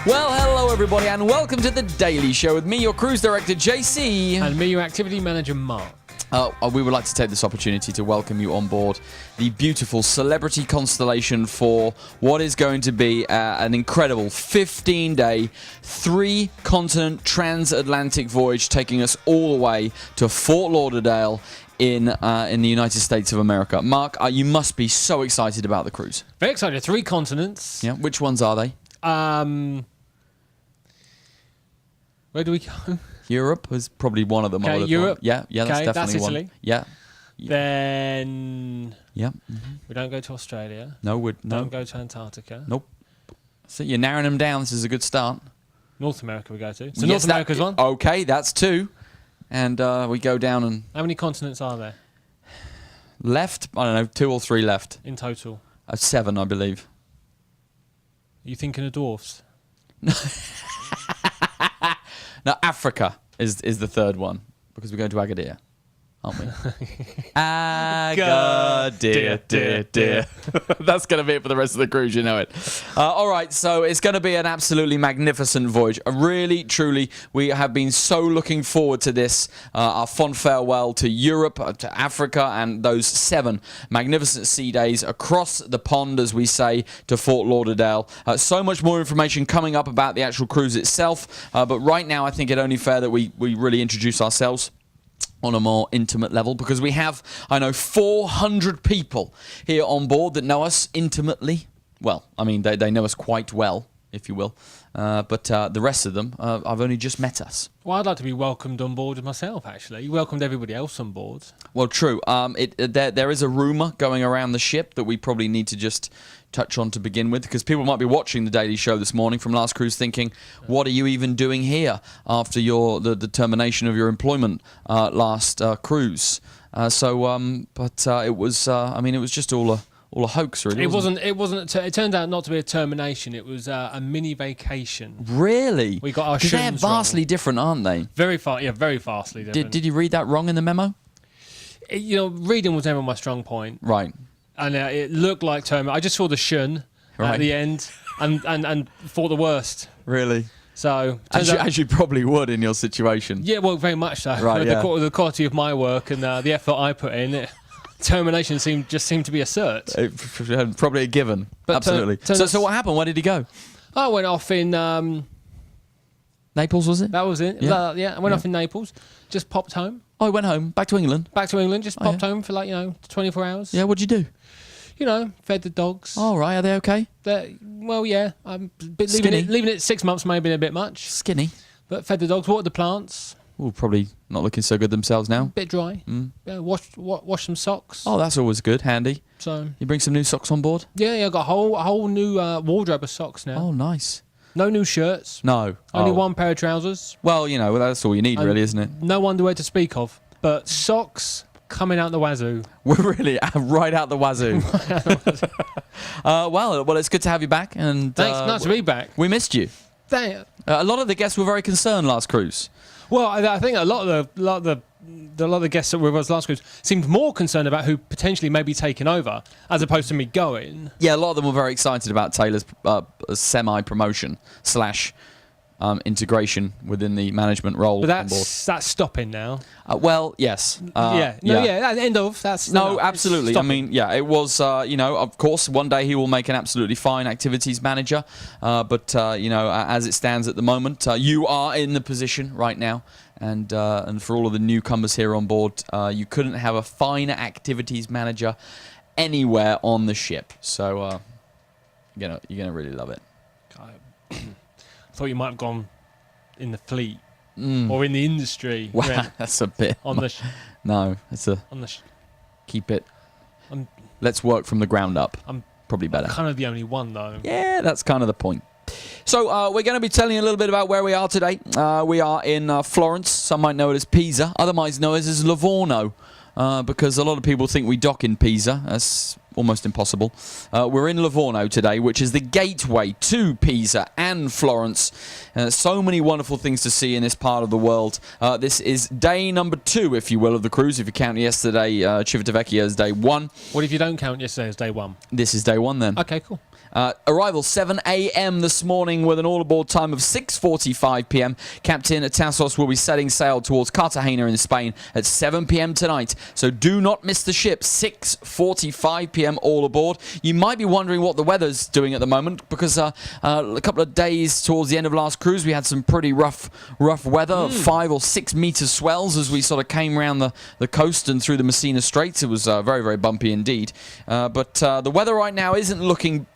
Well, hello everybody, and welcome to The Daily Show with me, your cruise director, JC. And me, your activity manager, Mark. We would like to take this opportunity to welcome you on board the beautiful celebrity constellation for what is going to be an incredible 15-day, 3-continent transatlantic voyage taking us all the way to Fort Lauderdale in the United States of America. Mark, you must be so excited about the cruise. Very excited. 3 continents. Yeah. Which ones are they? Where do we go? Europe is probably one of them. Okay, Europe. Yeah, that's definitely that's Italy. one. Yeah. Then Yeah. we don't go to Australia. No. Don't go to Antarctica. Nope. So you're narrowing them down. This is a good start. North America we go to. So North America's one. Okay, that's 2. And we go down and... How many continents are there Left, I don't know, 2 or 3 left. in total? 7, I believe. Are you thinking of dwarfs? Now, Africa is the 3rd one, because we're going to Agadir, aren't we? Agadir, dear. That's going to be it for the rest of the cruise, you know it. All right, so it's going to be an absolutely magnificent voyage. Really, truly, we have been so looking forward to this. Our fond farewell to Europe, to Africa, and those 7 magnificent sea days across the pond, as we say, to Fort Lauderdale. So much more information coming up about the actual cruise itself, but right now I think it only fair that we really introduce ourselves on a more intimate level, because we have, I know, 400 people here on board that know us intimately. Well, I mean, they know us quite well, if you will. But the rest of them, I've only just met us. Well, I'd like to be welcomed on board myself, actually. You welcomed everybody else on board. Well, true. There is a rumour going around the ship that we probably need to just touch on to begin with, because people might be watching the Daily Show this morning from last cruise thinking, what are you even doing here after the termination of your employment last cruise? It was it was just all a hoax, really. It turned out not to be a termination. It was a mini vacation. Really? We got our Because they're shuns vastly wrong. different, aren't they? Very vastly different. Did you read that wrong in the memo? Reading was never my strong point. Right. And it looked like termination. I just saw the shun Right. at the end and thought the worst. Really? So As you probably would in your situation. yeah, well, very much so. Right, yeah. The quality of my work and the effort I put in, termination seemed to be a cert. Probably a given. But Absolutely. So what happened? Where did he go? I went off in Naples, was it? that was it. Yeah. I went off in Naples. Just popped home. Oh, he went home, back to England. Back to England. Just popped yeah. home for 24 hours. Yeah, what'd you do? Fed the dogs. All right, are they okay? Well, yeah. Skinny? Leaving it 6 months may have been a bit much. Skinny. But fed the dogs, watered the plants. Ooh, probably not looking so good themselves now. Bit dry. Yeah, wash some socks. Oh, that's always good, handy. So You bring some new socks on board? yeah, I got a whole new wardrobe of socks now. Oh, nice. No new shirts. No. Only Oh. one pair of trousers. Well, that's all you need, really, isn't it? No underwear to speak of. But socks coming out the wazoo. We're really right out the wazoo. Well, it's good to have you back. And Thanks. Nice to be back. we missed you. A lot of the guests were very concerned last cruise. Well, I think a lot of the guests that were with us last cruise seemed more concerned about who potentially may be taking over, as opposed to me going. Yeah, a lot of them were very excited about Taylor's semi-promotion / integration within the management role But on board. that's stopping now. Well, yes. At the end of that's No, it's absolutely. I stopping. mean, yeah, it was, of course, one day he will make an absolutely fine activities manager. But as it stands at the moment, you are in the position right now. And for all of the newcomers here on board, you couldn't have a finer activities manager anywhere on the ship. So you're gonna really love it. I thought you might have gone in the fleet or in the industry. Wow, that's a bit. No, it's a on the keep it. I'm- Let's work from the ground up. I'm Probably better. kind of the only one though. Yeah, that's kind of the point. So we're going to be telling you a little bit about where we are today. We are in Florence. Some might know it as Pisa. Otherwise known as Livorno. Because a lot of people think we dock in Pisa. That's almost impossible. We're in Livorno today, which is the gateway to Pisa and Florence. So many wonderful things to see in this part of the world. This is day number 2, if you will, of the cruise. If you count yesterday, Civitavecchia as day 1. What if you don't count yesterday as day 1? This is day 1 then. Okay, cool. Arrival 7 a.m. this morning with an all-aboard time of 6:45 p.m. Captain Tassos will be setting sail towards Cartagena in Spain at 7 p.m. tonight. So do not miss the ship. 6:45 p.m. all aboard. You might be wondering what the weather's doing at the moment because a couple of days towards the end of last cruise we had some pretty rough weather, 5 or 6 meter swells as we sort of came around the coast and through the Messina Straits. It was very, very bumpy indeed. But the weather right now isn't looking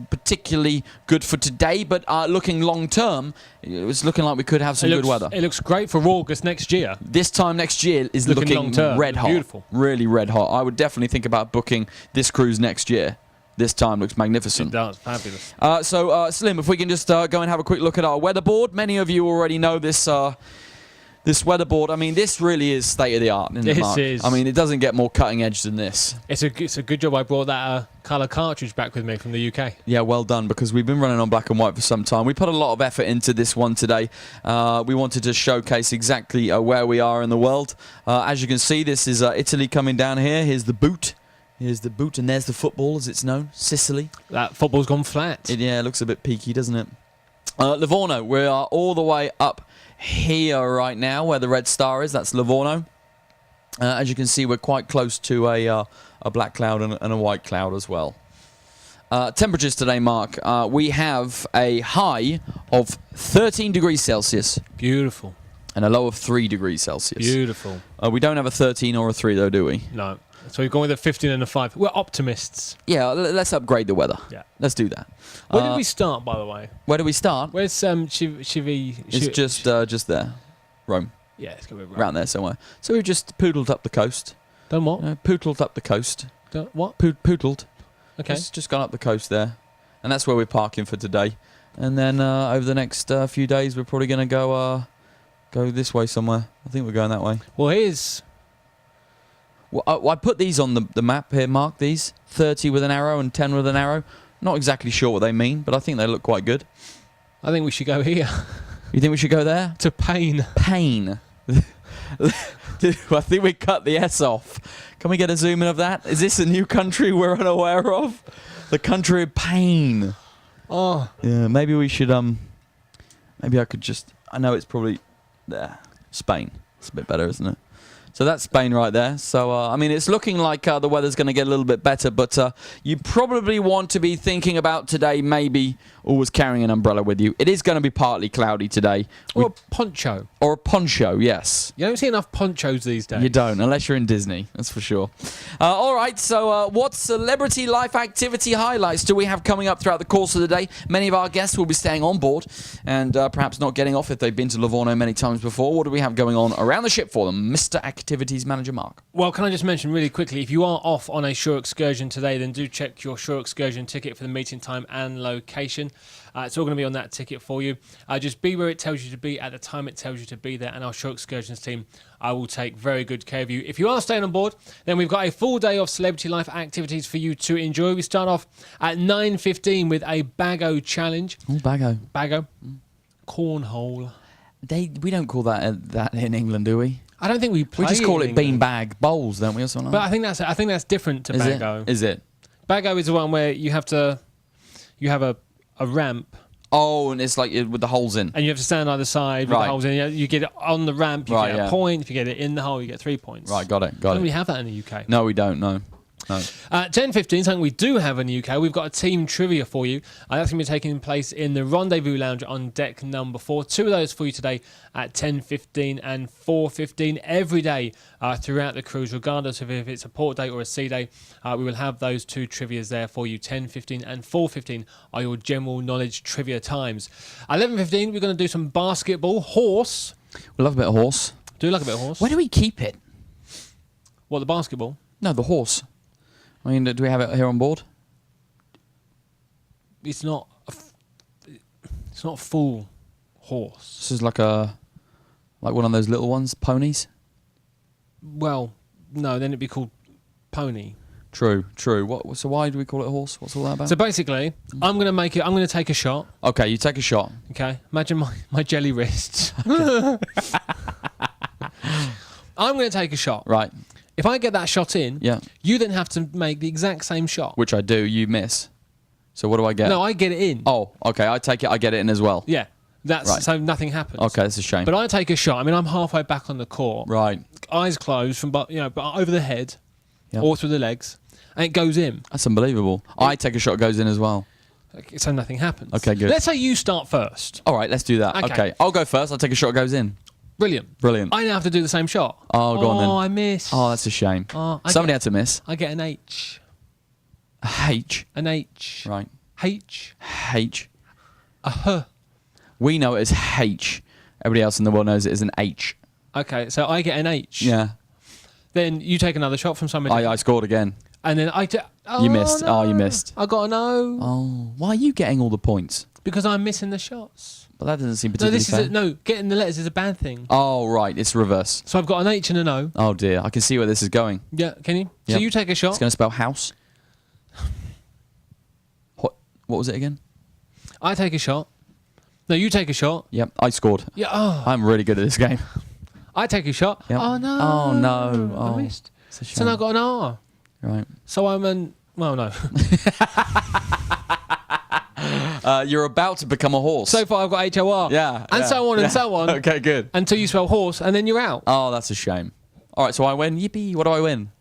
particularly good for today, but looking long term, it's looking like we could have some good weather. It looks great for August next year. This time next year is looking red hot. Beautiful. Really red hot. I would definitely think about booking this cruise next year. This time looks magnificent. It does. Fabulous. So, Slim, if we can just go and have a quick look at our weatherboard. Many of you already know this this weatherboard. I mean, this really is state of the art. This is. I mean, it doesn't get more cutting edge than this. It's a good job I brought that colour cartridge back with me from the UK. Yeah, well done, because we've been running on black and white for some time. We put a lot of effort into this one today. We wanted to showcase exactly where we are in the world. As you can see, this is Italy coming down here. Here's the boot. Here's the boot, and there's the football, as it's known, Sicily. That football's gone flat. It looks a bit peaky, doesn't it? Livorno, we are all the way up here right now, where the red star is. That's Livorno. As you can see, we're quite close to a black cloud and a white cloud as well. Temperatures today, Mark. We have a high of 13 degrees Celsius. Beautiful. And a low of 3 degrees Celsius. Beautiful. We don't have a 13 or a 3, though, do we? No. So we've gone with a 15 and a 5. We're optimists. Yeah, let's upgrade the weather. Yeah. Let's do that. Where did we start, by the way? Where do we start? Where's Chivi? It's just there. Rome. Yeah, it's going to be Rome. Around there somewhere. So we've just poodled up the coast. Done what? Poodled up the coast. Done what? Poodled. Okay. Just gone up the coast there. And that's where we're parking for today. And then over the next few days, we're probably going to go this way somewhere. I think we're going that way. Well, here's... Well, I put these on the map here, Mark, these. 30 with an arrow and 10 with an arrow. Not exactly sure what they mean, but I think they look quite good. I think we should go here. You think we should go there? To Pain. Pain. I think we cut the S off. Can we get a zoom in of that? Is this a new country we're unaware of? The country of pain. Oh. Yeah, maybe we should, maybe I could just, I know it's probably there. Spain. It's a bit better, isn't it? So that's Spain right there. So, I mean, it's looking like the weather's going to get a little bit better, but you probably want to be thinking about today maybe always carrying an umbrella with you. It is going to be partly cloudy today. Or a poncho. Or a poncho, yes. You don't see enough ponchos these days. You don't, unless you're in Disney, that's for sure. All right, so what celebrity life activity highlights do we have coming up throughout the course of the day? Many of our guests will be staying on board and perhaps not getting off if they've been to Livorno many times before. What do we have going on around the ship for them? Mr. Activities Manager Mark. Well, can I just mention really quickly, if you are off on a shore excursion today, then do check your shore excursion ticket for the meeting time and location. It's all going to be on that ticket for you. Just be where it tells you to be at the time it tells you to be there, and our shore excursions team will take very good care of you. If you are staying on board, then we've got a full day of celebrity life activities for you to enjoy. We start off at 9:15 with a Bago challenge. Oh, Bago. Bago. Cornhole. We don't call that in England, do we? I don't think we play. We just call it England. beanbag bowls, don't we, or something? But I think that's different to Bago. Is it? Bago is the one where you have a ramp. Oh, and it's like with the holes in. And you have to stand either side with the holes in. You get it on the ramp, you get a point. If you get it in the hole, you get 3 points. Right, got it. Don't we have that in the UK? No, we don't, no. 10:15, something we do have in the UK. We've got a team trivia for you. That's going to be taking place in the Rendezvous Lounge on deck number 4. 2 of those for you today at 10:15 and 4:15 every day throughout the cruise, regardless of if it's a port day or a sea day. We will have those 2 trivias there for you. 10:15 and 4:15 are your general knowledge trivia times. 11:15, we're going to do some basketball. Horse. We love a bit of horse. Do you like a bit of horse? Where do we keep it? What, the basketball? No, the horse. I mean, do we have it here on board? It's not a full horse. This is like one of those little ones, ponies. Well, no, then it'd be called pony. True. So why do we call it a horse? What's all that about? So basically, I'm going to take a shot. Okay, you take a shot. Okay, imagine my jelly wrists. I'm going to take a shot. Right. If I get that shot in, yeah, you then have to make the exact same shot. Which I do. You miss. So what do I get? No, I get it in. Oh, okay. I take it. I get it in as well. Yeah. That's Right. so nothing happens. Okay, that's a shame. But I take a shot. I mean, I'm halfway back on the court. Right. Eyes closed but over the head, Yep. or through the legs, and it goes in. That's unbelievable. I take a shot, goes in as well. So nothing happens. Okay, good. Let's say you start first. All right, let's do that. Okay. Okay. I'll go first. I'll take a shot, goes in. Brilliant. Brilliant. I now have to do the same shot. Oh, go on then. Oh, I missed. Oh, that's a shame. Oh, Somebody had to miss. I get an H. A H. An H. Right. H. H. A H. We know it as H. Everybody else in the world knows it as an H. Okay, so I get an H. Yeah. Then you take another shot from somebody. I scored again. And then You missed. No. Oh, you missed. I got an O. Oh, why are you getting all the points? Because I'm missing the shots. But that doesn't seem No, particularly fair. getting the letters is a bad thing. Oh, right. It's reverse. So I've got an H and an O. Oh, dear. I can see where this is going. Yeah, can you? Yep. So you take a shot. It's going to spell house. What was it again? I take a shot. No, you take a shot. Yep, I scored. Yeah. Oh, I'm really good at this game. I take a shot. Yep. Oh no. Oh, no. Oh, I missed. it's a shame. So now I've got an R. Right. So I'm an. Well, no. You're about to become a horse. So far I've got HOR. yeah. And yeah, so on yeah. and so on. Okay, good. Until you spell horse, and then you're out. Oh, that's a shame. All right, so I win. Yippee. What do I win?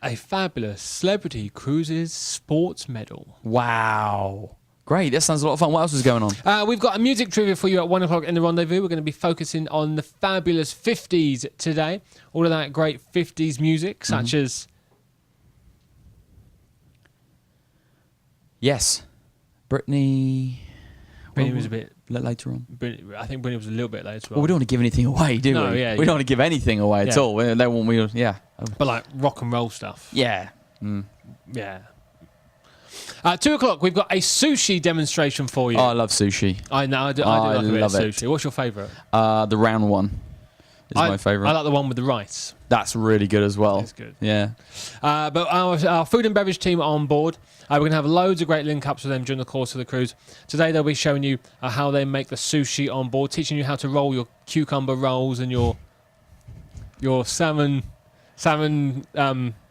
A fabulous Celebrity Cruises sports medal. Wow. Great. That sounds a lot of fun. What else is going on? We've got a music trivia for you at 1 o'clock in the Rendezvous. We're going to be focusing on the fabulous 50s today. All of that great 50s music, such as... Yes. Britney. Britney was a bit... Later on. I think Britney was a little bit later Well, on. we don't want to give anything away, do No, we? yeah, we don't want to give anything away at Yeah. all. They want we, yeah. But like rock and roll stuff. Yeah. Yeah. 2 o'clock, we've got a sushi demonstration for you. Oh, I love sushi. I know, I do I like a bit of love it. sushi. What's your favourite? The round one is my favourite. I like the one with the rice. That's really good as well. It's good. Yeah. But our food and beverage team are on board. We're going to have loads of great link-ups with them during the course of the cruise. Today they'll be showing you how they make the sushi on board, teaching you how to roll your cucumber rolls and your salmon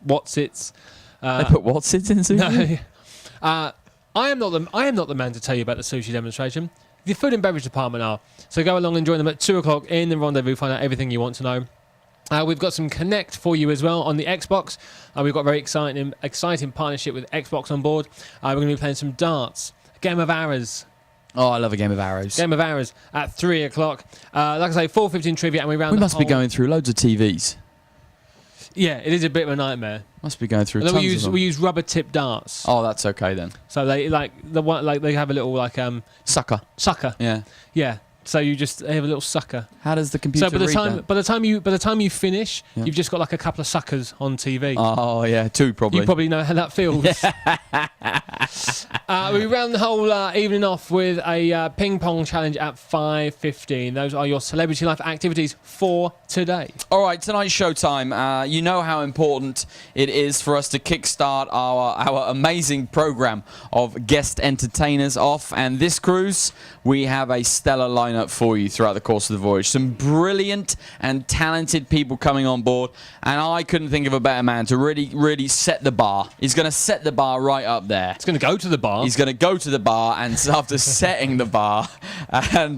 what's-its. They put what's it in sushi? No. I am not the man to tell you about the sushi demonstration. The food and beverage department are. So go along and join them at 2 o'clock in the Rendezvous. Find out everything you want to know. We've got some Connect for you as well on the Xbox. We've got a very exciting partnership with Xbox on board. We're going to be playing some darts, a game of arrows. Oh, I love a game of arrows. Game of arrows at 3 o'clock. Like I say, 4:15 trivia, and we round. We must be going through loads of TVs. Yeah, it is a bit of a nightmare. Must be going through And tons then of them. we use rubber tip darts. Oh, that's okay then. So they they have a little Sucker. sucker. Yeah. Yeah. So they have a little sucker. How does the computer So by the read time you finish, Yeah. you've just got like a couple of suckers on TV. Oh, yeah. 2 probably. You probably know how that feels. We round the whole evening off with a ping pong challenge at 5:15. Those are your celebrity life activities for today. All right, tonight's showtime. You know how important it is for us to kickstart our amazing program of guest entertainers off. And this cruise, we have a stellar lineup for you throughout the course of the voyage. Some brilliant and talented people coming on board. And I couldn't think of a better man to really, really set the bar. He's going to set the bar right up there. It's going to go to the bar. He's going to go to the bar, and after setting the bar, and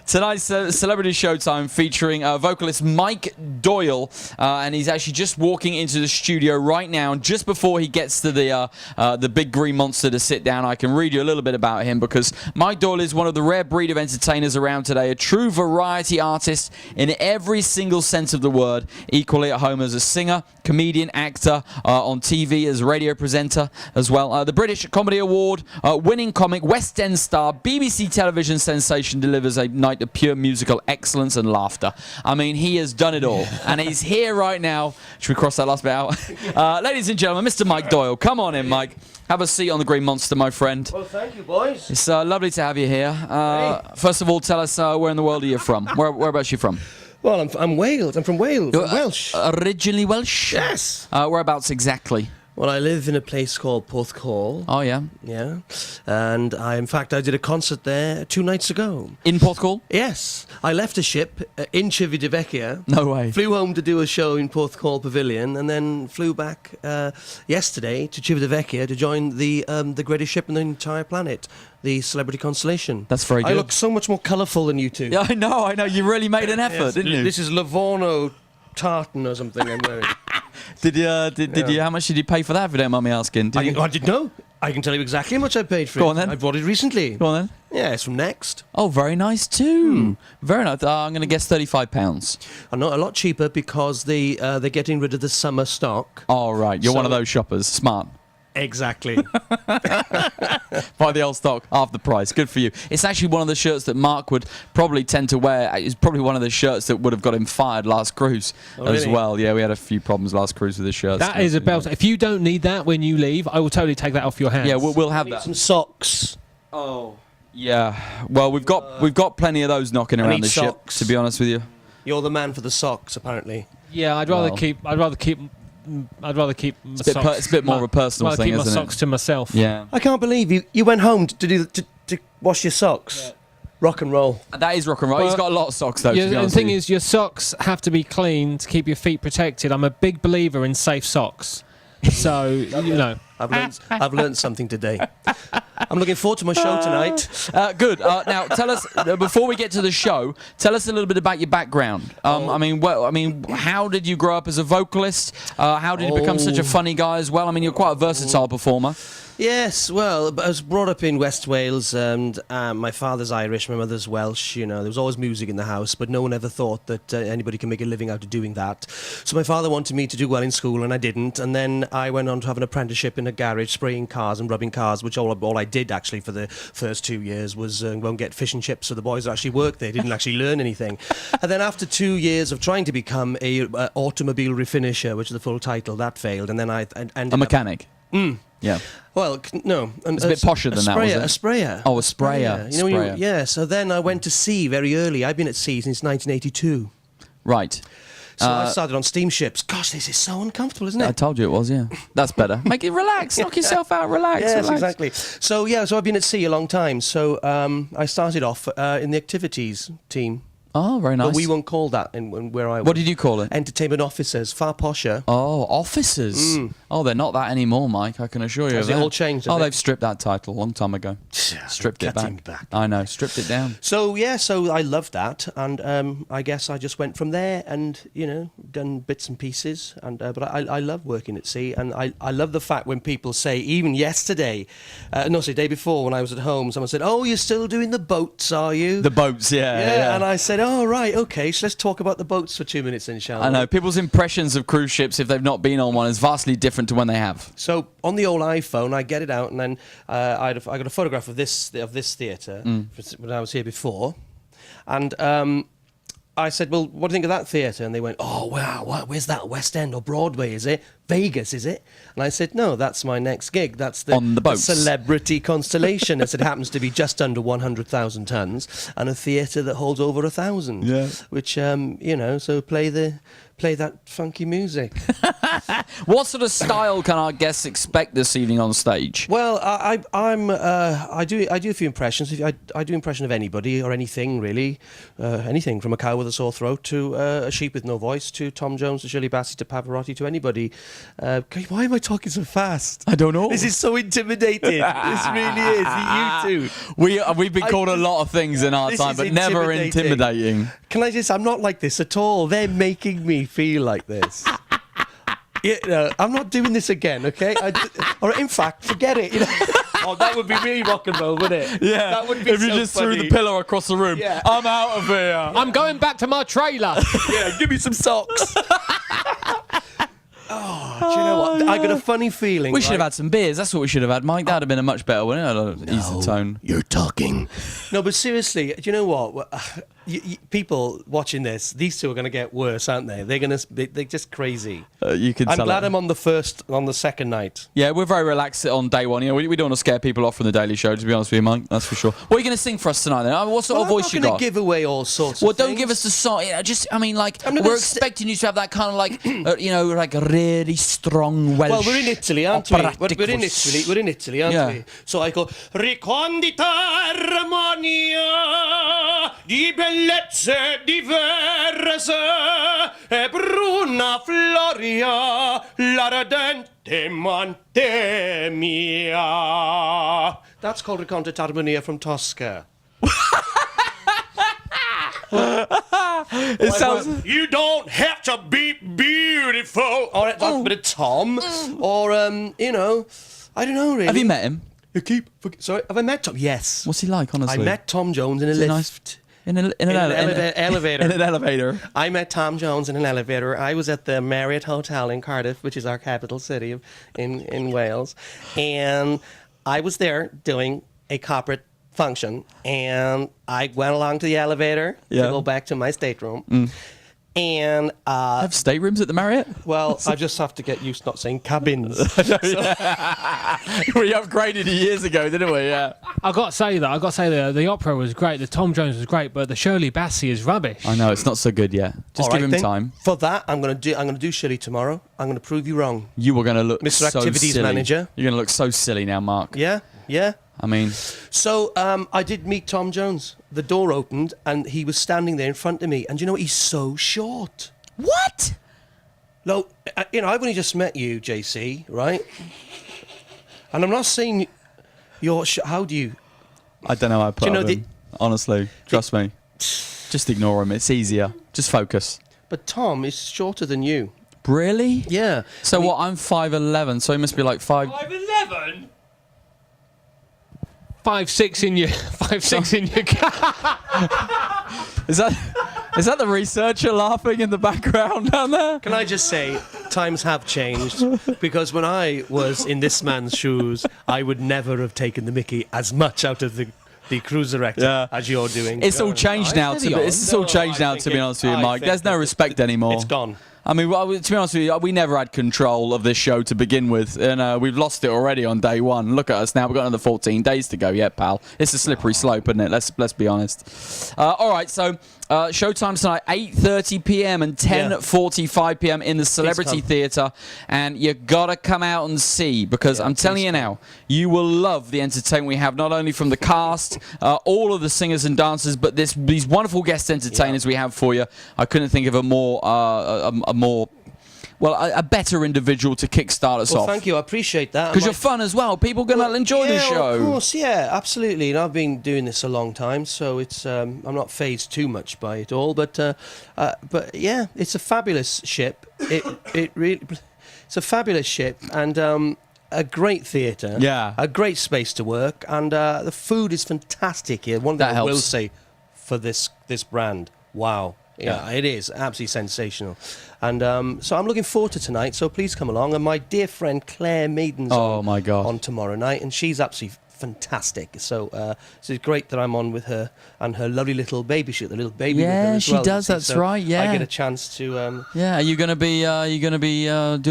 tonight's Celebrity Showtime featuring vocalist Mike Doyle, and he's actually just walking into the studio right now. Just before he gets to the big green monster to sit down, I can read you a little bit about him, because Mike Doyle is one of the rare breed of entertainers around today, a true variety artist in every single sense of the word, equally at home as a singer, comedian, actor, on TV as a radio presenter as well. The British Comedy Award winning comic, West End star, BBC television sensation, delivers a night of pure musical excellence and laughter. I mean, he has done it all, and he's here right now. Should we cross that last bit out? Ladies and gentlemen, Mr. Mike Doyle. Come on in, Mike. Have a seat on the Green Monster, my friend. Well, thank you, boys. It's lovely to have you here. First of all, tell us where in the world are you from? Whereabouts are you from? Well, I'm Wales. I'm from Wales. You're I'm Welsh. Originally Welsh? Yes. Whereabouts exactly? Well, I live in a place called Porthcawl. Oh, yeah. Yeah. And in fact, I did a concert there 2 nights ago. In Porthcawl? Yes. I left a ship in Civitavecchia. No way. Flew home to do a show in Porthcawl Pavilion and then flew back yesterday to Civitavecchia to join the greatest ship on the entire planet, the Celebrity Constellation. That's very good. I look so much more colourful than you two. Yeah, I know. You really made an effort, didn't you? This is Livorno tartan or something I'm wearing. Did you? How much did you pay for that? If you don't mind me asking. I didn't know. I can tell you exactly how much I paid for it. Go on then. I bought it recently. Go on then. Yeah, it's from Next. Oh, very nice too. Very nice. I'm going to guess £35. And not a lot cheaper because they're getting rid of the summer stock. Oh, right. You're one of So- those shoppers. Smart. Exactly. Buy the old stock, half the price. Good for you. It's actually one of the shirts that Mark would probably tend to wear. It's probably one of the shirts that would have got him fired last cruise as really? well. Yeah, we had a few problems last cruise with the shirts. That is a belt. If you don't need that when you leave, I will totally take that off your hands. Yeah, we'll have Need that. some socks. Oh, yeah. Well, we've got plenty of those knocking around need the ship. socks. To be honest with you. You're the man for the socks, apparently. Yeah, I'd rather Well. keep my It's a bit socks. it's a bit more of a personal I'd thing, keep my isn't socks it? to myself. Yeah. I can't believe you went home to wash your socks. Rock and roll. That is rock and roll. Well, He's got a lot of socks though. Yeah, to be and the honest thing with you. is, your socks have to be clean to keep your feet protected. I'm a big believer in safe socks. So, you know. I've learned something today. I'm looking forward to my show tonight. Good. Now, tell us before we get to the show. Tell us a little bit about your background. I mean, how did you grow up as a vocalist? How did you become such a funny guy as well? I mean, you're quite a versatile performer. Yes, well, I was brought up in West Wales, and my father's Irish, my mother's Welsh. You know, there was always music in the house, but no one ever thought that anybody can make a living out of doing that. So my father wanted me to do well in school, and I didn't. And then I went on to have an apprenticeship in a garage, spraying cars and rubbing cars, which all I did actually for the first 2 years was go and get fish and chips. So the boys that actually worked there didn't actually learn anything. And then after 2 years of trying to become a automobile refinisher, which is the full title, that failed. And then I ended A mechanic. Yeah. Well, no. It's a bit posher than that, was it? A sprayer. Oh, a sprayer. You know, Sprayer. yeah. So then I went to sea very early. I've been at sea since 1982. Right. So I started on steamships. Gosh, this is so uncomfortable, isn't I it? told you it was. Yeah. That's better. Make it relax. Knock yourself out. Relax. Yes, relax. exactly. So I've been at sea a long time. So I started off in the activities team. Oh, very nice. But we weren't called that in where I was. What did you call it? Entertainment officers, far posher. Oh, officers. Oh, they're not that anymore, Mike. I can assure you. Has of it that. all changed, Oh, has it? they've stripped that title a long time ago. Stripped it Cutting back. back. I know. Stripped it down. So I loved that, and I guess I just went from there, and done bits and pieces, and but I love working at sea, and I love the fact when people say, even yesterday, day before when I was at home, someone said, "Oh, you're still doing the boats, are you?" The boats, yeah. And I said, "Oh, right, okay, so let's talk about the boats for 2 minutes then, shall we?" I know. People's impressions of cruise ships, if they've not been on one, is vastly different to when they have. So on the old iPhone, I get it out, and then I got a photograph of this theatre when I was here before, and I said, "Well, what do you think of that theatre?" And they went, "Oh, wow, where's that? West End or Broadway? Is it Vegas? Is it?" And I said, "No, that's my next gig. That's On the boats. Celebrity Constellation." I said, "It happens to be just under 100,000 tons, and a theatre that holds over 1,000. Yeah. Which so play that funky music." What sort of style can our guests expect this evening on stage? Well, I do a few impressions. I do impression of anybody or anything really, anything from a cow with a sore throat to a sheep with no voice to Tom Jones to Shirley Bassey to Pavarotti to anybody. Why am I talking so fast? I don't know. This is so intimidating. This really is. You too. We've been called a lot of things in our This time, is but never intimidating. intimidating. Can I just? I'm not like this at all. They're making me feel like this. I'm not doing this again, okay? Or in fact, forget it. Oh, that would be really rock and roll, wouldn't it? Yeah. That would be if you so just funny. threw the pillow across the room, Yeah. I'm out of here. I'm going back to my trailer. Yeah, give me some socks. Do you know what? I got a funny feeling. We should have had some beers. That's what we should have had, Mike. That'd have been a much better one. Ease the tone. You're talking. No, but seriously, do you know what? People watching this, these two are going to get worse, aren't they? They're just crazy. You can. I'm tell glad it. I'm on the second night. Yeah, we're very relaxed on day one. We don't want to scare people off from the Daily Show, to be honest with you, Mike. That's for sure. What are you going to sing for us tonight, then? What sort of voice you I'm got? not going to give away all sorts Well, of don't things. give us the song. We're not gonna expecting you to have that kind of like, like a really strong Welsh. Well, we're in Italy, aren't we? operatic We're in voice. Italy. We're in Italy, aren't Yeah. we? So I go, ricondita armonia di bellezze diverse e bruna floria l'ardente monte mia. That's called ricondita armonia from Tosca. It sounds. You don't have to be beautiful. Or that's a bit of Tom. Or, you know, I don't know really. Have you met him? Sorry, have I met Tom? Yes. What's he like, honestly? I met Tom Jones in a Is he lift. nice? In an elevator. In an elevator. I met Tom Jones in an elevator. I was at the Marriott Hotel in Cardiff, which is our capital city in Wales. And I was there doing a corporate function. And I went along to the elevator to go back to my stateroom. And Have staterooms at the Marriott? well, I just have to get used to not saying cabins. We upgraded it years ago, didn't we? Yeah. I got to say the opera was great, the Tom Jones was great, but the Shirley Bassey is rubbish. I know it's not so good yet. Just All give right, him then. time. For that, I'm gonna do Shirley tomorrow. I'm gonna prove you wrong. You were going to look Mr. so Activities silly. Manager. You're going to look so silly now, Mark. Yeah, yeah. I mean, So I did meet Tom Jones. The door opened and he was standing there in front of me. And you know what? He's so short. what? No, you know, I've only just met you, JC, right? And I'm not saying you're. How do you? I don't know how I put Do you know up with him. Honestly, trust me. Just ignore him. It's easier. Just focus. But Tom is shorter than you. Really? Yeah. So what? I'm 5'11", so he must be like 5. 5'11"? 5'6" in your 5'6" in your car. Is that the researcher laughing in the background down there? Can I just say, times have changed because when I was in this man's shoes, I would never have taken the Mickey as much out of the cruiser-rector as you're doing. It's all changed now. It's all changed now. To be honest with you, Mike, there's no respect anymore. It's gone. I mean, to be honest with you, we never had control of this show to begin with, and we've lost it already on day one. Look at us now; we've got another 14 days to go. Yeah, pal, it's a slippery slope, isn't it? Let's be honest. All right, so showtime tonight, 8:30 p.m. and 10:45 p.m. in the Celebrity Theatre, and you gotta come out and see because I'm telling you now, you will love the entertainment we have, not only from the cast, all of the singers and dancers, but these wonderful guest entertainers we have for you. I couldn't think of a more a better individual to kickstart us Well, off. thank you. I appreciate that. Because you're fun as well. People are going to enjoy the show. Of course, yeah, absolutely. And I've been doing this a long time, so it's I'm not phased too much by it all. But yeah, it's a fabulous ship. It really, it's a fabulous ship and a great theatre. Yeah. a great space to work, and the food is fantastic here. One thing That I will helps. say for this brand, wow. Yeah, it is absolutely sensational. And so I'm looking forward to tonight, so please come along. And my dear friend Claire Maiden's Oh, my God. on tomorrow night, and she's absolutely fantastic. So it's great that I'm on with her and her lovely little baby. She got the little baby with her Yeah, as she well, does, you see. that's So right, yeah. I get a chance to... Yeah, are you going to be doing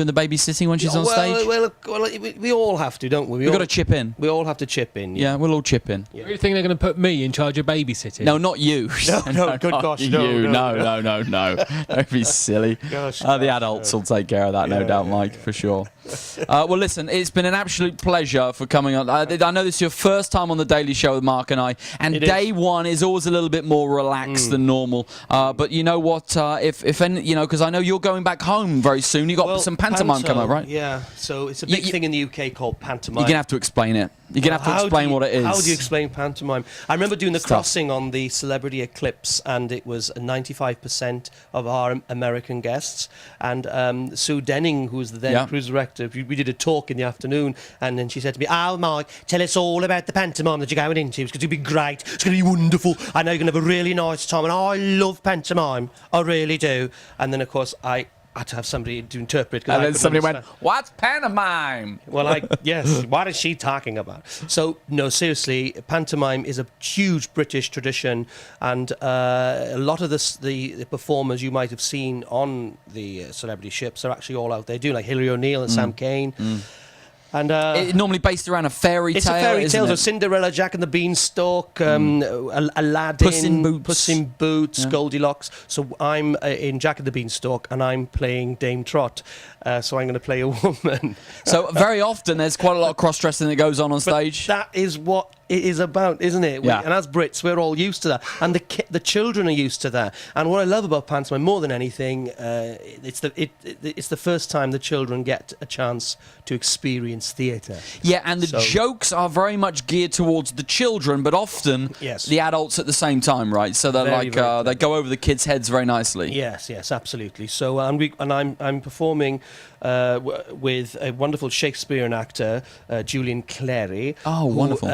the babysitting when she's on stage? Well, we all have to, don't we? We've got to chip in. We all have to chip in. Yeah, we'll all chip in. You think they're going to put me in charge of babysitting? No, not you. No, good not gosh, you. no. No. Don't be silly. Gosh, The adults will take care of that, no doubt, Mike, for sure. Well, listen, it's been an absolute pleasure for coming on. I know this is your first time on the Daily Show with Mark and I, and It day is. one is always a little bit more relaxed than normal. But you know what? If any, because I know you're going back home very soon. You got some pantomime coming up, right? Yeah, so it's a big thing in the UK called pantomime. You're gonna have to explain it. You're gonna have to How explain do you- what it is. How do you explain pantomime? I remember doing the Tough. crossing on the Celebrity Eclipse, and it was 95% of our American guests. And Sue Denning, who was the then cruise director, we did a talk in the afternoon, and then she said to me, "Oh, Mike, tell us all about the pantomime that you're going into. It's going to be great. It's going to be wonderful. I know you're going to have a really nice time, and I love pantomime. I really do." And then, of course, I had to have somebody to interpret. 'cause And I then couldn't somebody went, understand. "What's pantomime?" Well, yes. What is she talking about? So, no, seriously, pantomime is a huge British tradition, and a lot of the performers you might have seen on the celebrity ships are actually all out there doing, like Hilary O'Neill and Sam Kane. And It's normally based around a fairy tale. it's a fairy isn't tale. So it? Cinderella, Jack and the Beanstalk, Aladdin, Puss in Boots. Goldilocks. So I'm in Jack and the Beanstalk, and I'm playing Dame Trot. So I'm going to play a woman. So very often there's quite a lot of cross-dressing that goes on stage. That is what it is about, isn't it? Yeah. And as Brits, we're all used to that, and the children are used to that. And what I love about pantomime more than anything, it's the first time the children get a chance to experience theatre. Yeah, and the jokes are very much geared towards the children, but often Yes. the adults at the same time, right? So they're Very, very they go over the kids' heads very nicely. Yes, absolutely. So I'm performing with a wonderful Shakespearean actor, Julian Clary. Oh, wonderful.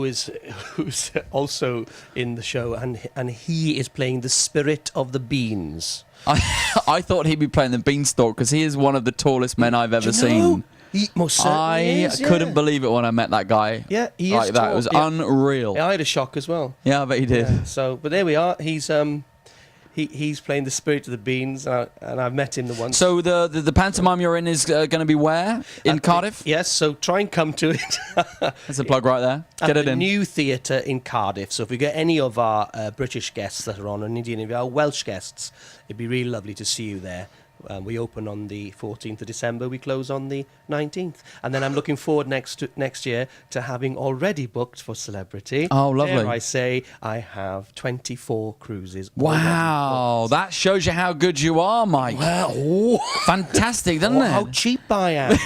Who's also in the show, and he is playing the spirit of the beans. I thought he'd be playing the Beanstalk because he is one of the tallest men I've ever Do you know? seen. He most certainly I is, yeah. couldn't believe it when I met that guy. Yeah, he is like that. tall. It was Yeah. unreal. Yeah, I had a shock as well. Yeah, I bet he did. Yeah, so, but there we are. He's playing the spirit of the beans, and I've met him the once. So the pantomime you're in is going to be where? In Cardiff? Yes, so try and come to it. That's a plug right there. At Get it the in. new theatre in Cardiff. So if we get any of our British guests that are on, and indeed any of our Welsh guests, it'd be really lovely to see you there. We open on the 14th of December. We close on the 19th. And then I'm looking forward next year to having already booked for Celebrity. Oh, lovely. Dare I say I have 24 cruises. Wow, that shows you how good you are, Mike. Well, Fantastic, doesn't it? how cheap I am.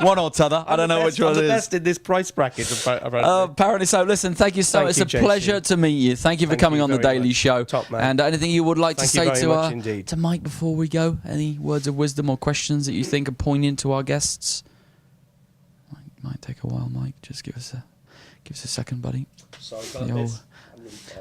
One or t'other. I don't know which one I'm it the is. best in this price bracket. Apparently. Apparently so. Listen, thank you so Thank much. you, It's a JC. pleasure to meet you. Thank you for Thank coming you on the very Daily much. Show. Top man. And anything you would like Thank to you say very much indeed. to Mike before we go? Any words of wisdom or questions that you think are poignant to our guests? Might take a while, Mike. Just give us a second, buddy. Sorry The about old- this.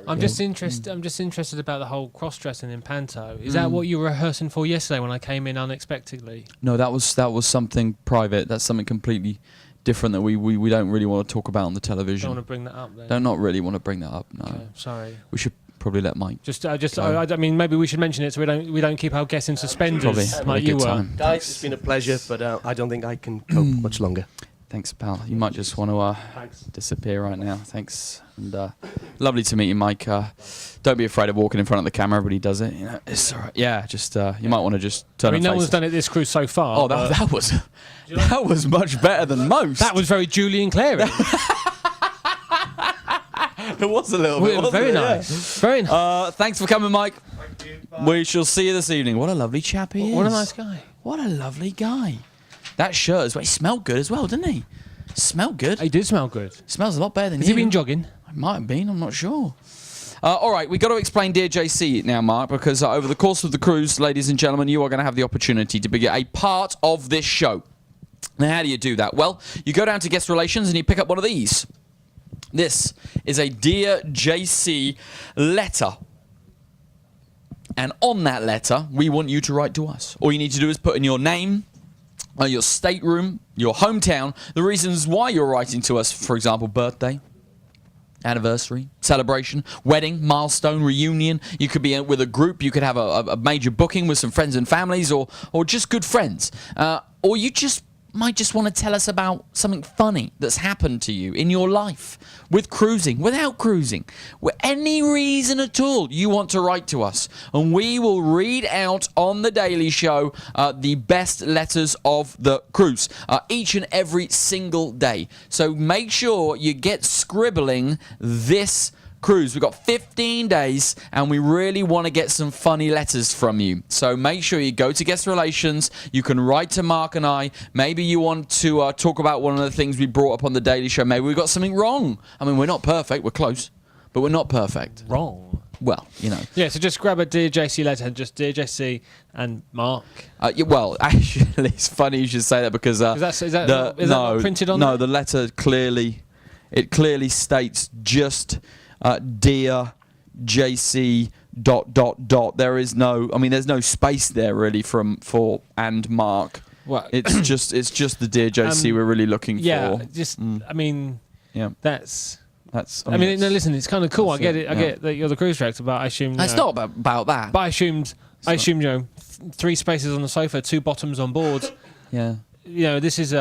I'm just interested about the whole cross-dressing in panto. Is that what you were rehearsing for yesterday when I came in unexpectedly? No, that was something private. That's something completely different that we don't really want to talk about on the television. Don't want to bring that up then. Don't not really want to bring that up. No, Okay, sorry. we should probably let Mike. I mean, maybe we should mention it so we don't keep our guests in suspenders Probably like a you good were. time. Guys, it's been a pleasure, but I don't think I can cope much longer. Thanks, pal. You might just want to Thanks. disappear right now. Thanks, and lovely to meet you, Mike. Don't be afraid of walking in front of the camera. Everybody does it. You know, it's all right. Yeah, just you might want to just turn. I mean, and no face one's it. done it this cruise so far. Oh, but that was much better than most. that was very Julian Clary. It was a little bit. wasn't Very it? nice. Very nice. Thanks for coming, Mike. We shall see you this evening. What a lovely chap he is. What a nice guy. What a lovely guy. That shirt as well. He smelled good as well, didn't he? Smelled good. He did smell good. Smells a lot better than Has you. he been jogging? It might have been. I'm not sure. All right, we've got to explain Dear JC now, Mark, because over the course of the cruise, ladies and gentlemen, you are going to have the opportunity to be a part of this show. Now, how do you do that? Well, you go down to Guest Relations and you pick up one of these. This is a Dear JC letter. And on that letter, we want you to write to us. All you need to do is put in your name, your stateroom, your hometown, the reasons why you're writing to us, for example, birthday, anniversary, celebration, wedding, milestone, reunion. You could be with a group, you could have a major booking with some friends and families, or just good friends. Or you might just want to tell us about something funny that's happened to you in your life, with cruising, without cruising, with any reason at all you want to write to us, and we will read out on the Daily Show the best letters of the cruise each and every single day. So make sure you get scribbling this cruise. We've got 15 days and we really want to get some funny letters from you. So make sure you go to Guest Relations. You can write to Mark and I. Maybe you want to talk about one of the things we brought up on the Daily Show. Maybe we got something wrong. I mean, we're not perfect. We're close, but we're not perfect. Wrong. Well, you know. Yeah, so just grab a Dear JC letter and just Dear JC and Mark. Well, actually, it's funny you should say that because Is that not printed on No, there? the letter clearly states just Dear JC ... There's no space there really for and Mark. Well, It's just the Dear JC we're really looking for. I mean, Yeah, that's. that's. I mean, no, listen, it's kind of cool. I that's get it, it. I yeah. get that you're the cruise director, but I assume It's not about that. But I assumed, 3 spaces on the sofa, 2 bottoms on board, Yeah. This is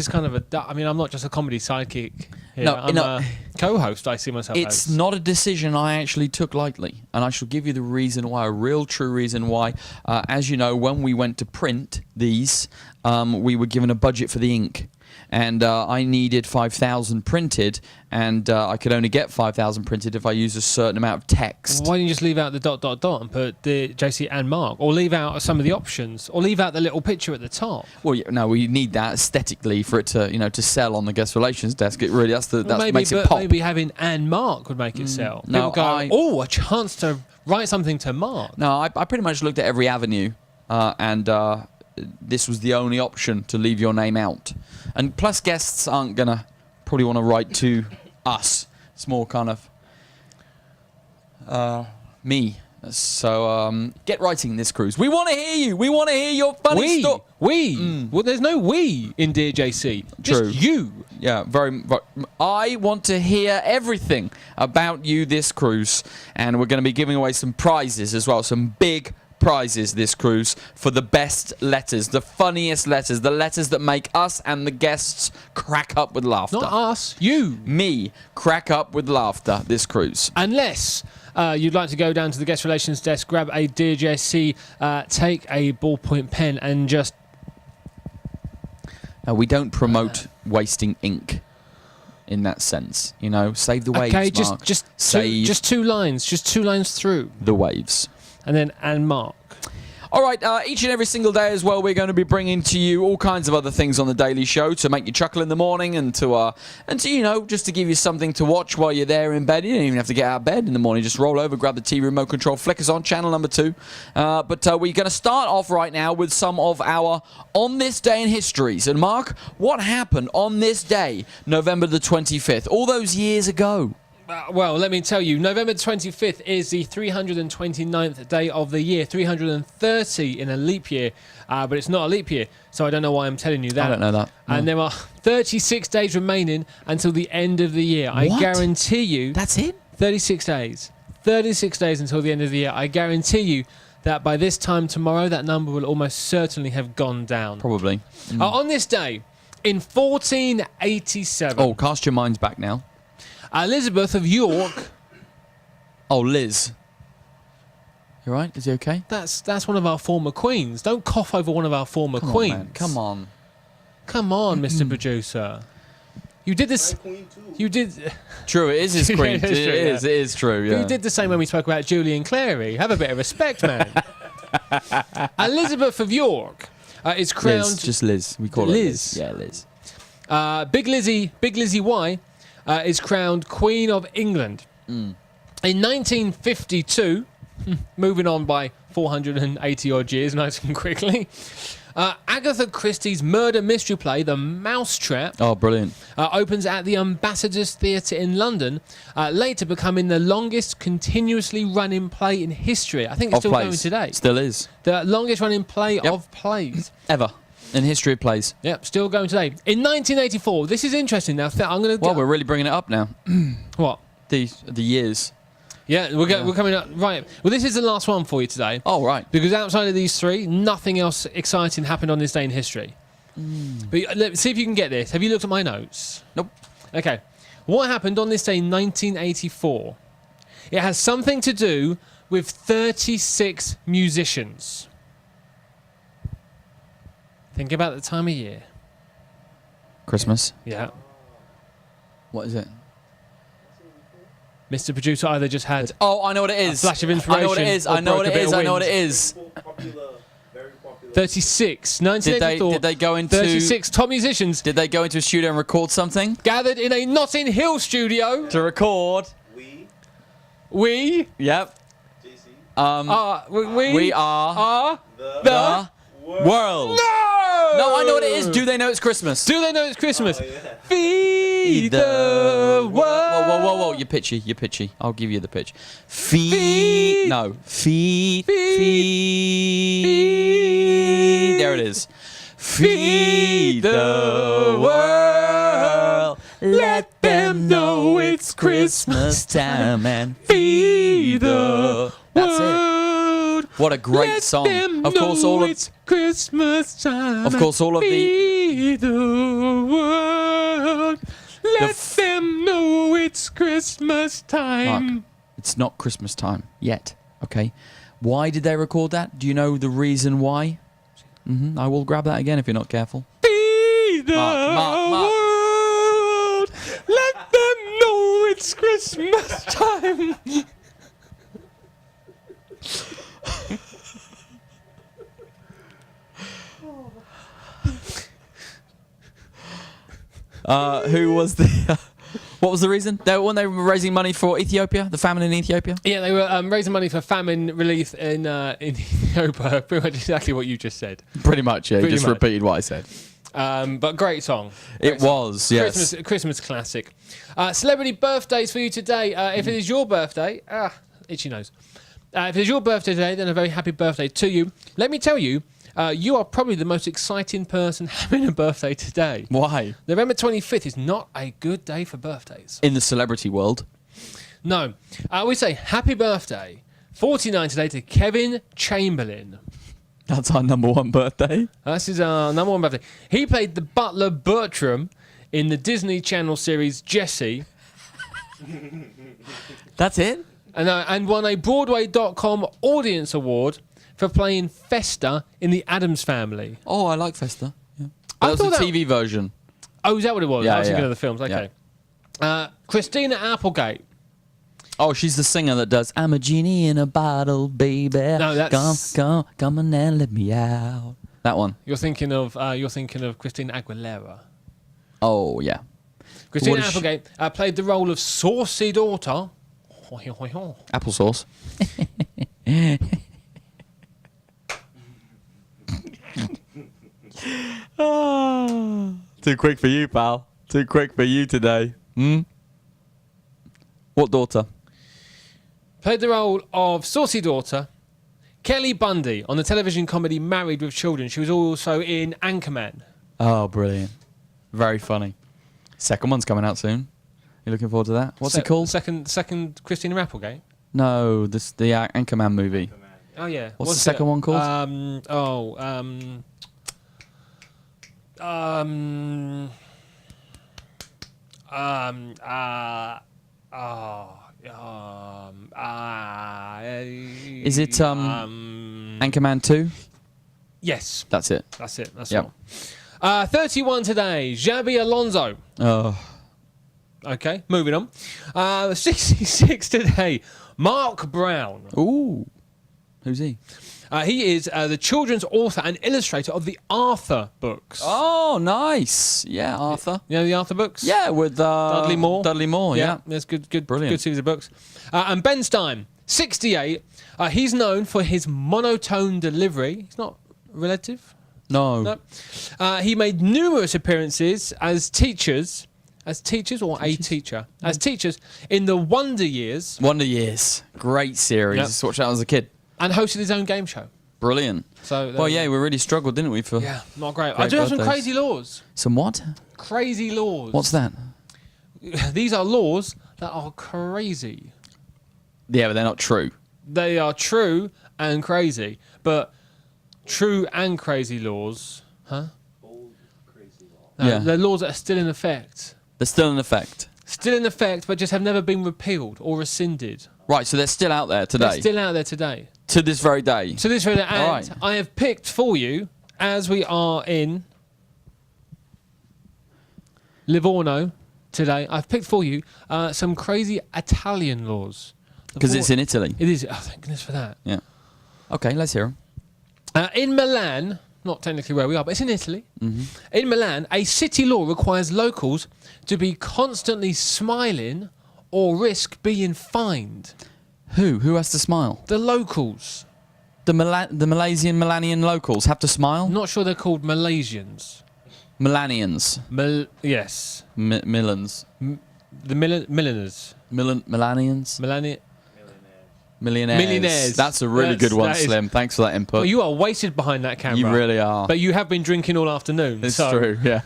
kind of I mean, I'm not just a comedy sidekick here. No, I'm a co-host, I see myself It's as. not a decision I actually took lightly, and I shall give you the reason why, a real true reason why. As you know, when we went to print these, we were given a budget for the ink. And I needed 5,000 printed, and I could only get 5,000 printed if I used a certain amount of text. Why don't you just leave out the ... and put the JC and Mark, or leave out some of the options, or leave out the little picture at the top? Well, no, we need that aesthetically for it to, to sell on the guest relations desk. It really makes it pop. Maybe having and Mark would make it sell. No, People go, a chance to write something to Mark. No, I pretty much looked at every avenue, and this was the only option to leave your name out. And plus, guests aren't gonna probably want to write to us. It's more kind of me. So get writing this cruise. We want to hear you. We want to hear your funny story. Well, there's no we in Dear JC. Just True. you. Yeah, very. I want to hear everything about you this cruise, and we're going to be giving away some prizes as well. Some big prizes this cruise for the best letters, the funniest letters, the letters that make us and the guests crack up with laughter. Not us, you. Me crack up with laughter this cruise. Unless you'd like to go down to the guest relations desk, grab a Dear JC, take a ballpoint pen and just... We don't promote wasting ink in that sense. Save the waves, Okay, Mark. just two lines. Just 2 lines through. The waves. And then, and Mark. All right, each and every single day as well, we're going to be bringing to you all kinds of other things on the Daily Show to make you chuckle in the morning and to just to give you something to watch while you're there in bed. You don't even have to get out of bed in the morning. Just roll over, grab the TV remote control, flick us on channel number 2. But we're going to start off right now with some of our On This Day in Histories. And Mark, what happened on this day, November the 25th, all those years ago? Well, let me tell you, November 25th is the 329th day of the year, 330 in a leap year, but it's not a leap year, so I don't know why I'm telling you that. I don't know that. No. And there are 36 days remaining until the end of the year. What? I guarantee you... That's it? 36 days. 36 days until the end of the year. I guarantee you that by this time tomorrow, that number will almost certainly have gone down. Probably. On this day, in 1487... Oh, cast your minds back now. Elizabeth of York... Oh, Liz. You all right? Is he okay? That's one of our former queens. Don't cough over one of our former queens. Man. Come on. Come on, Mr. Producer. You did this... You did... True, it is his queen. It is true, It is true, yeah. But you did the same when we spoke about Julian Clary. Have a bit of respect, man. Elizabeth of York is crowned... Liz, just Liz. We call Liz. her Liz. Yeah, Liz. Big Lizzie Y is crowned Queen of England. In 1952, moving on by 480 odd years, nice and quickly, Agatha Christie's murder mystery play, The Mousetrap, Oh, brilliant. opens at the Ambassadors Theatre in London, later becoming the longest continuously running play in history. I think it's Of still plays. going today. Still is. The longest running play of plays. Ever. In history of plays. Yep, still going today. In 1984, this is interesting now. I'm going to... Well, we're really bringing it up now. What? The years. Yeah, we're coming up. Right. Well, this is the last one for you today. Oh, right. Because outside of these three, nothing else exciting happened on this day in history. But let's see if you can get this. Have you looked at my notes? Nope. Okay. What happened on this day in 1984? It has something to do with 36 musicians. Think about the time of year. Christmas. Yeah. What is it? Mr. Producer either just had... Oh, I know what it is. A flash of inspiration. I know what it is. or I know broke what a it bit is. of I know what wind. it is. 36. 1984. Did they go into... 36 top musicians Did they go into a studio and record something? gathered in a Notting Hill studio. To record. We Yep. we We are the world. No, I know what it is. Do they know it's Christmas? Do they know it's Christmas? Feed the world. Whoa. You're pitchy. I'll give you the pitch. Feed. No. Feed. There it is. Feed the world. Let them know it's Christmas time and feed the... That's it. What a great Let song. them Of course, know all of it's Christmas time. Of course, all of the Be the world. Let them know it's Christmas time. Mark, it's not Christmas time yet. Okay, why did they record that? Do you know the reason why? I will grab that again if you're not careful. Be the Mark. world. Let them know it's Christmas time. Who was the? What was the reason? They were raising money for Ethiopia, the famine in Ethiopia. Yeah, they were raising money for famine relief in Ethiopia. Pretty much exactly what you just said. Pretty much, yeah. Pretty Just much. repeated what I said. But great song. It was, yes. Christmas classic. Celebrity birthdays for you today. If it is your birthday, itchy nose. If it is your birthday today, then a very happy birthday to you. Let me tell you, you are probably the most exciting person having a birthday today. Why? November 25th is not a good day for birthdays. In the celebrity world. No. We say happy birthday, 49 today, to Kevin Chamberlain. That's our number one birthday. This is our number one birthday. He played the butler Bertram in the Disney Channel series Jessie. That's it? And won a Broadway.com Audience Award for playing Fester in The Addams Family. Oh, I like Festa. Yeah. I That was thought the that- TV version. Oh, is that what it was? Yeah, I was thinking yeah. of the films. Okay. Christina Applegate. Oh, she's the singer that does "I'm a genie in a bottle, baby. No, that's- come on and let me out." That one. You're thinking of Christina Aguilera. Oh yeah. Christina What is she- Applegate played the role of saucy daughter. Applesauce. Too quick for you, pal. Too quick for you today. What daughter? Played the role of saucy daughter, Kelly Bundy, on the television comedy Married with Children. She was also in Anchorman. Oh, brilliant. Very funny. Second one's coming out soon. You looking forward to that? What's it called? Second Christina Applegate. No, the Anchorman movie. Oh yeah. What's the second one called? Is it Anchorman 2? Yes, That's it. that's it. That's Yep. all. 31 today, Xabi Alonso. Oh, Okay, moving on. 66 today, Mark Brown. ooh, who's he? He is the children's author and illustrator of the Arthur books. Oh, nice. Yeah, Arthur. You know the Arthur books? Yeah, with Dudley Moore. Dudley Moore. Yeah. That's good, Brilliant. good series of books. And Ben Stein, 68. He's known for his monotone delivery. He's not relative. No. No. He made numerous appearances as teachers. As teachers or a teacher? As teachers in the Wonder Years, Wonder Years. Great series. Yep. Watched that as a kid. and hosted his own game show. Brilliant. So there Well, you yeah, go. we really struggled, didn't we? For Yeah, not great. I Great do have some birthdays. crazy laws. some what? Crazy laws. What's that? These are laws that are crazy. Yeah, but they're not true. They are true and crazy, but true and crazy laws, huh? No, Yeah. they're laws that are still in effect. They're still in effect. Still in effect, but just have never been repealed or rescinded. Right, so they're still out there They're today. still out there today. To this very day. So this very and All right. I have picked for you, as we are in Livorno today, I've picked for you some crazy Italian laws. Because it's in Italy. It is. Oh, thank goodness for that. Yeah. Okay, let's hear them. In Milan, not technically where we are, but it's in Italy. Mm-hmm. In Milan, a city law requires locals to be constantly smiling or risk being fined. Who? Who has to smile? The locals. The Malaysian Milanian locals have to smile? I'm not sure they're called Malaysians. Milanians. Yes. Millans. The milliners. Milanians? Millionaires. Millionaires. That's a really good one, that is- Slim. Thanks for that input. Well, you are wasted behind that camera. You really are. But you have been drinking all afternoon. It's so true, yeah.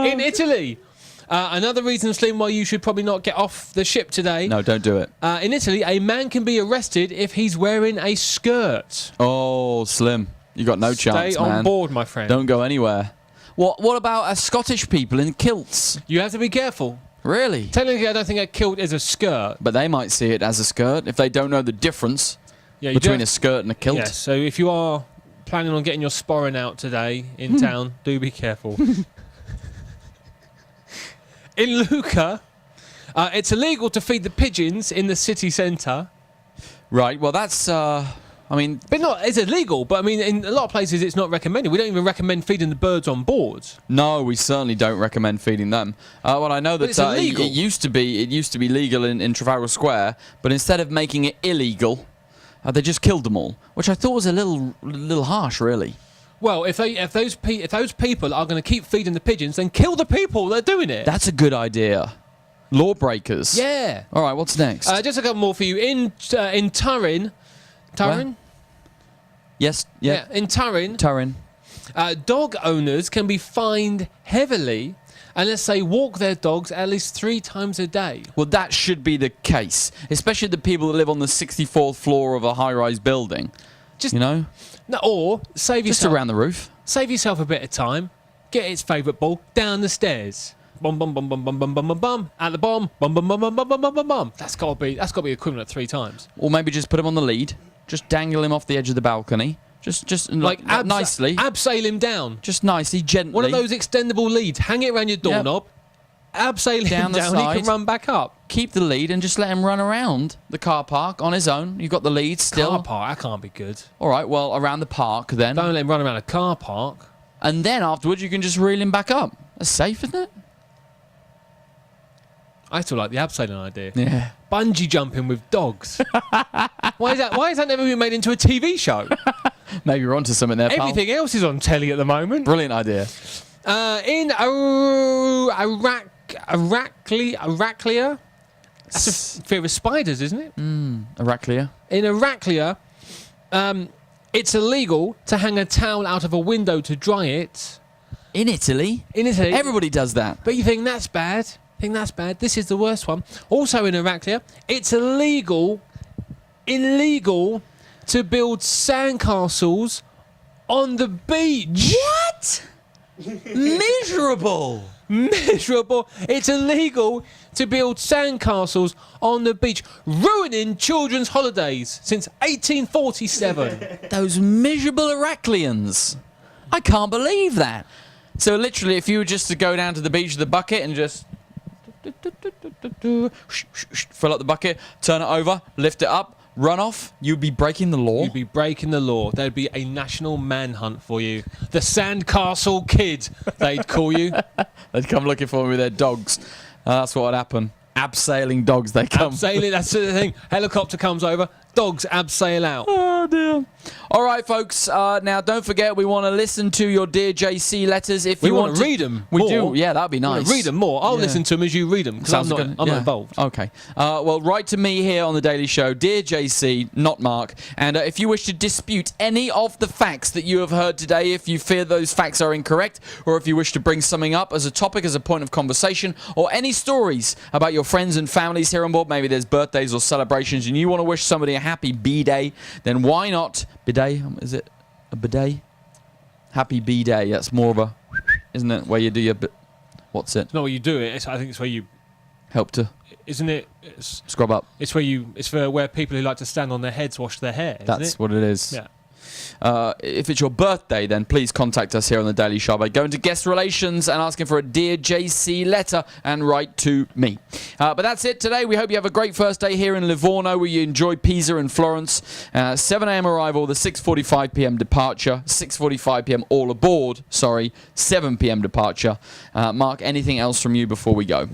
In Italy, Another reason, Slim, why you should probably not get off the ship today. No, don't do it. In Italy, a man can be arrested if he's wearing a skirt. Oh, Slim, you got no chance, Stay man. on board, my friend. Don't go anywhere. What about Scottish people in kilts? You have to be careful. Really? Technically, I don't think a kilt is a skirt. But they might see it as a skirt if they don't know the difference Yeah, between a skirt and a kilt. Yes, so if you are planning on getting your sporran out today in town, do be careful. In Lucca, it's illegal to feed the pigeons in the city centre. Right, well, that's... But not, it's illegal, but I mean, in a lot of places it's not recommended. We don't even recommend feeding the birds on board. No, we certainly don't recommend feeding them. Well, I know that it's illegal. it used to be legal in Trafalgar Square, but instead of making it illegal, they just killed them all, which I thought was a little harsh, really. Well, if those people are going to keep feeding the pigeons, then kill the people that are doing it. That's a good idea. Lawbreakers. Yeah. All right, what's next? Just a couple more for you. In Turin. Where? Yes. Yeah. In Turin. Turin. Dog owners can be fined heavily unless they walk their dogs at least 3 times a day. Well, that should be the case, especially the people that live on the 64th floor of a high-rise building. Just, you know? No, or save Just yourself around the roof. Save yourself a bit of time. Get its favourite ball down the stairs. Bum bum bum bum bum bum bum bum bum. At the bum bum bum bum bum bum bum bum bum. That's got to be equivalent 3 times. Or maybe just put him on the lead. Just dangle him off the edge of the balcony. Just like nicely. Abseil him down. Just nicely, gently. One of those extendable leads. Hang it around your doorknob. Abseil him down. He can run back up. Keep the lead and just let him run around the car park on his own. You've got the lead still. Car park? That can't be good. All right, well, around the park then. Don't let him run around a car park. And then afterwards you can just reel him back up. That's safe, isn't it? I still like the abseiling idea. Yeah. Bungee jumping with dogs. Why is that never been made into a TV show? Maybe you're onto something there, pal. Everything else is on telly at the moment. Brilliant idea. In Arachlia? That's a fear of spiders, isn't it? Arachlia. In Arachlia, it's illegal to hang a towel out of a window to dry it. In Italy? In Italy. Everybody does that. But you think that's bad? This is the worst one. Also in Arachlia, it's illegal to build sandcastles on the beach. What? Miserable. Miserable. It's illegal to build sandcastles on the beach, ruining children's holidays since 1847. Those miserable Arachlians. I can't believe that. So literally, if you were just to go down to the beach with the bucket and just fill up the bucket, turn it over, lift it up, run off, you'd be breaking the law. You'd be breaking the law. There'd be a national manhunt for you. The Sandcastle Kid, they'd call you. They'd come looking for me with their dogs. That's what would happen. Abseiling dogs, they come. Abseiling, that's the thing. Helicopter comes over, dogs abseil out. Oh, dear. All right, folks. Now, don't forget, we want to listen to your Dear JC letters. If We you want to read them. We do. Yeah, that'd be nice. Read them more. I'll Yeah. listen to them as you read them because I'm not involved. Okay. Well, write to me here on The Daily Show, Dear JC, not Mark. And if you wish to dispute any of the facts that you have heard today, if you fear those facts are incorrect, or if you wish to bring something up as a topic, as a point of conversation, or any stories about your friends and families here on board, maybe there's birthdays or celebrations, and you want to wish somebody a happy B-Day, then why not? Bidet? Is it a bidet? Happy B-Day. That's more of a, isn't it? Where you do your, what's it? It's not where you do it. I think it's where you Help to isn't it? scrub up. It's for where people who like to stand on their heads wash their hair. Isn't That's it? what it is. Yeah. If it's your birthday, then please contact us here on The Daily Show by going to guest relations and asking for a Dear JC letter and write to me. But that's it today. We hope you have a great first day here in Livorno, where you enjoy Pisa and Florence. 7 a.m. arrival, the 6:45 p.m. departure. 6:45 p.m. all aboard. 7 p.m. departure. Mark, anything else from you before we go?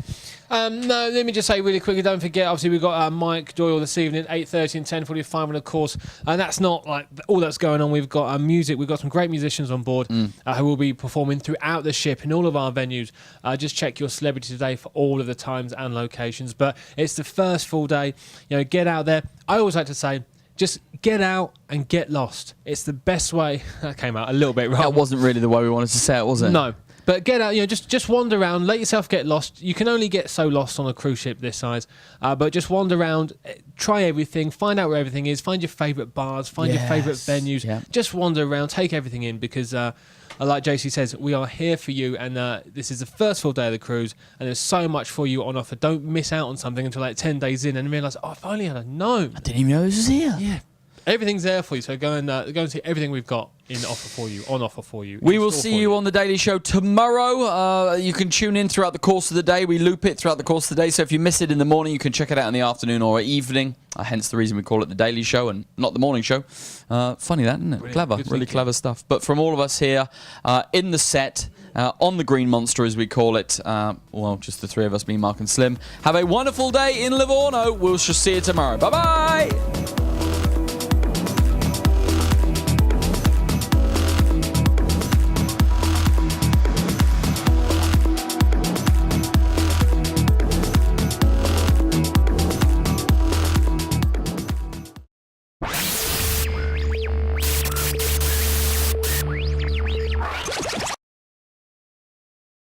No, let me just say really quickly, don't forget, obviously we've got Mike Doyle this evening, 8:30 and 10:45, and of course, and that's not like all that's going on. We've got music, we've got some great musicians on board who will be performing throughout the ship in all of our venues. Just check your Celebrity Today for all of the times and locations, but it's the first full day. Get out there. I always like to say, just get out and get lost. It's the best way. That came out a little bit wrong. That wasn't really the way we wanted to say it, was it? No. But get out, just wander around, let yourself get lost. You can only get so lost on a cruise ship this size, but just wander around, try everything, find out where everything is, find your favourite bars, find your favourite venues. Yeah. Just wander around, take everything in, because like JC says, we are here for you, and this is the first full day of the cruise, and there's so much for you on offer. Don't miss out on something until like 10 days in and realise, if only I'd have known. I didn't even know this was here. Yeah. Everything's there for you, so go and see everything we've got on offer for you. We will see you on the Daily Show tomorrow. You can tune in throughout the course of the day. We loop it throughout the course of the day, so if you miss it in the morning, you can check it out in the afternoon or evening. Hence the reason we call it the Daily Show and not the morning show. Funny that, isn't it? Brilliant. Clever, really clever stuff. But from all of us here in the set, on the Green Monster as we call it, just the three of us, me, Mark and Slim. Have a wonderful day in Livorno. We'll see you tomorrow. Bye-bye.